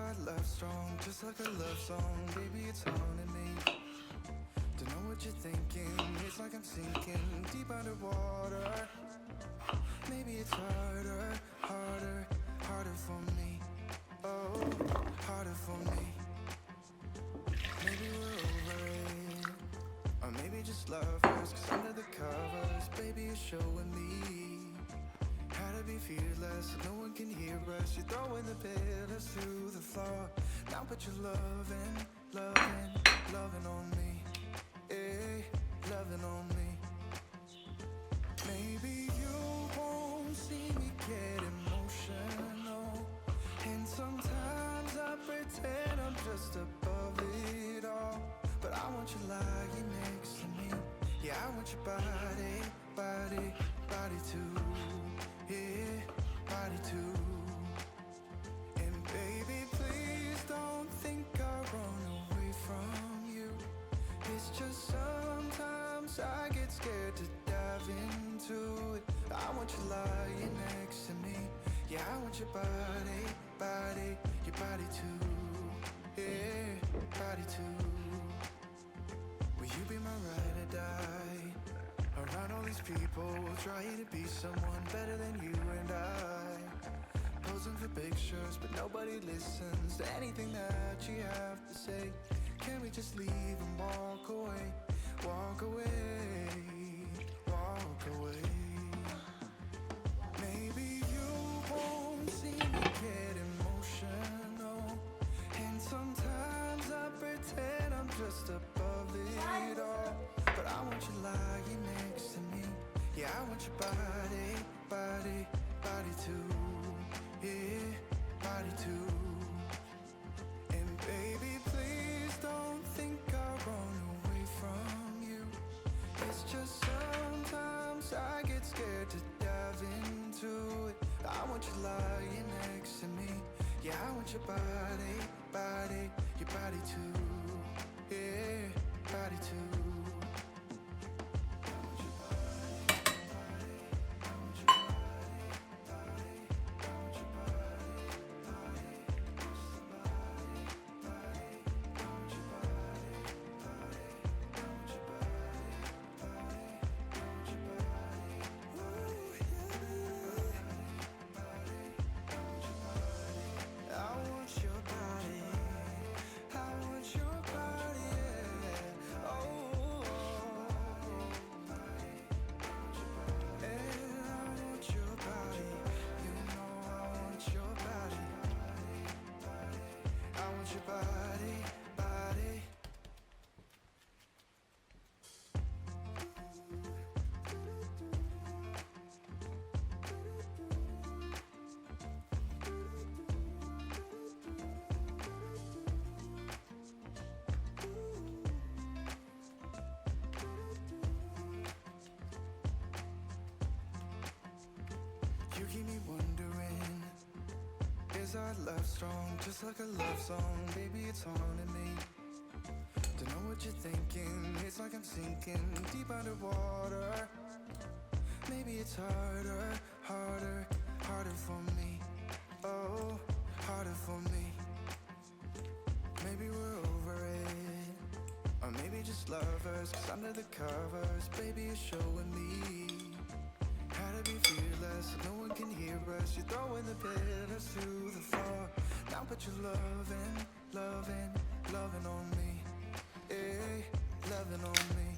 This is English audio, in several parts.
our love strong, just like a love song? Baby, it's haunting me. Don't know what you're thinking. It's like I'm sinking deep underwater. Maybe it's harder, harder, harder for me. Oh, harder for me. Maybe we're over it, or maybe just lovers. 'Cause under the covers, baby, you're showing me how to be fearless, so no one can hear us. You're throwing the pillars through the floor. Now put your loving, loving, loving on me. Eh, loving on me. Maybe you won't see me get emotional, and sometimes I pretend I'm just above it all. But I want you lying next to me. Yeah, I want your body, body, body too. Yeah, body too. And baby, please don't think I'll run away from you. It's just sometimes I get scared to dive into it. I want you lying next to me. Yeah, I want your body, body, your body too. Yeah, body too. Will you be my ride or die? Around all these people, we'll try to be someone better than you and I. Posing for pictures, but nobody listens to anything that you have to say. Can we just leave and walk away? Walk away, walk away. Maybe you won't see me get emotional, and sometimes I pretend I'm just above it all. But I want you lying next to me. Yeah, I want your body, body, body too. Yeah, body too. And baby, please don't think I'll run away from you. It's just sometimes I get scared to dive into it. I want you lying next to me. Yeah, I want your body, body, your body too. Yeah, body too. Your body, body. You keep me wondering, is our love strong, just like a love song? Baby, it's haunting me. Don't know what you're thinking. It's like I'm sinking deep underwater. Maybe it's harder, harder, harder for me. Oh, harder for me. Maybe we're over it, or maybe just lovers. 'Cause under the covers, baby, you're showing me how to be fearless, so no one can hear us. You're throwing the pillars through the floor. Now put your loving, loving, loving on me. Eh, loving on me.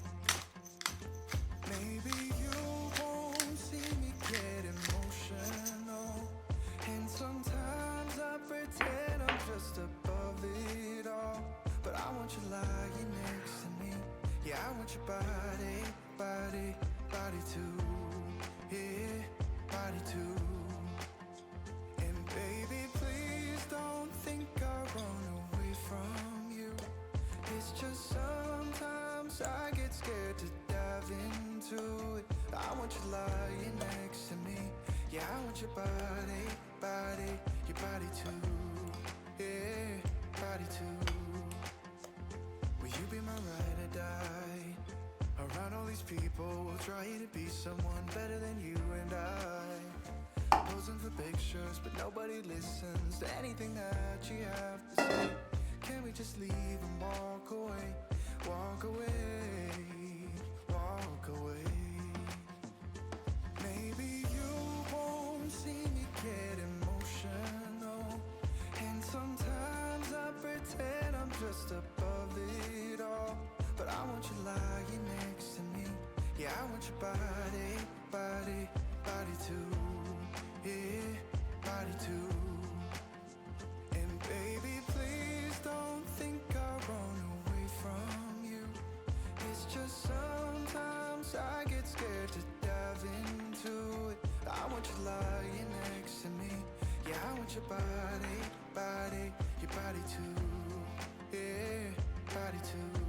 Maybe you won't see me get emotional, and sometimes I pretend I'm just above it all. But I want you lying next to me. Yeah, I want your body, body, body too. Yeah, body too. And baby, please don't think I'll run away from you. It's just sometimes I get scared to dive into it. I want you lying next to me. Yeah, I want your body, body, your body too. Yeah, body too. Will you be my ride or die? Around all these people, we'll try to be someone better than you and I. Posing for pictures, but nobody listens to anything that you have to say. Can we just leave and walk away? Walk away, walk away. Maybe you won't see me get emotional, and sometimes I pretend I'm just above it all. But I want you lying next to me. Yeah, I want your body, body, body too. Yeah, body too. And baby, please don't think I'll run away from you. It's just sometimes I get scared to dive into it. I want you lying next to me. Yeah, I want your body, body, your body too. Yeah, body too.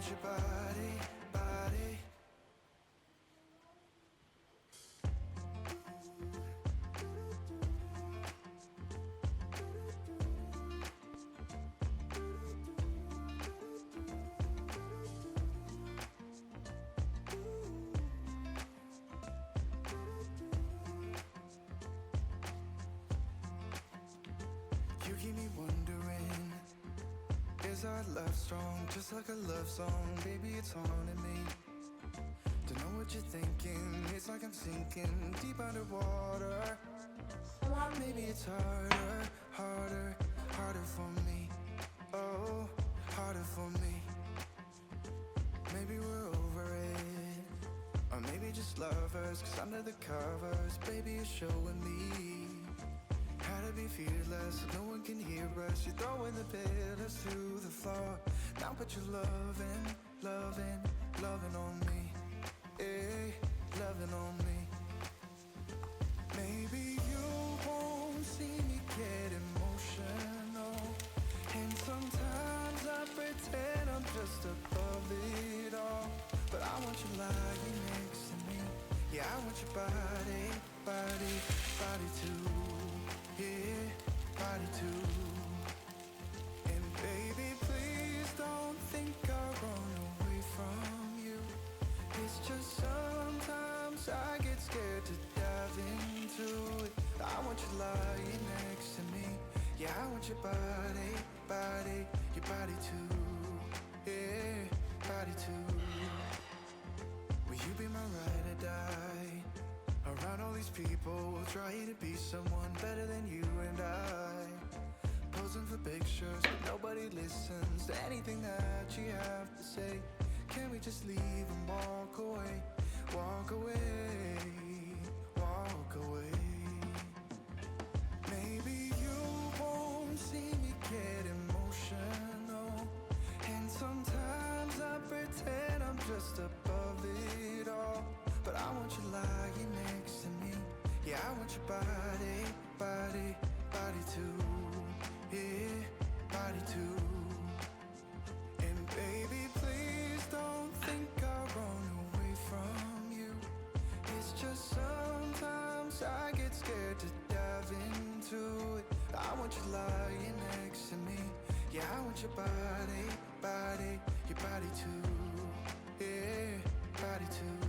Your body, body. You keep me wondering, is our love strong, just like a love song? Baby, it's haunting me. Don't know what you're thinking. It's like I'm sinking deep underwater. Maybe it's harder, harder, harder for me. Oh, harder for me. Maybe we're over it, or maybe just lovers. 'Cause under the covers, baby, you're showing me how to be fearless, so no one can hear us. You're throwing the pillars to the floor. Now put your loving, loving, loving on me. Eh, loving on me. Maybe you won't see me get emotional, and sometimes I pretend I'm just above it all. But I want you lying next to me. Yeah, I want your body, body, body too. Yeah, body too. And baby, please don't think I'll run away from you. It's just sometimes I get scared to dive into it. I want you lying next to me. Yeah, I want your body, body, your body too. Yeah, body too. Will you be my ride or die? Around all these people, trying to be someone better than you and I. Posing for pictures, but nobody listens to anything that you have to say. Can we just leave and walk away? Walk away, walk away. Maybe you won't see me get emotional, and sometimes I pretend I'm just above it all. But I want you lying next to me. Yeah, I want your body, body, body too. Yeah, body too. And baby, please don't think I'll run away from you. It's just sometimes I get scared to dive into it. I want you lying next to me. Yeah, I want your body, body, your body too. Yeah, body too.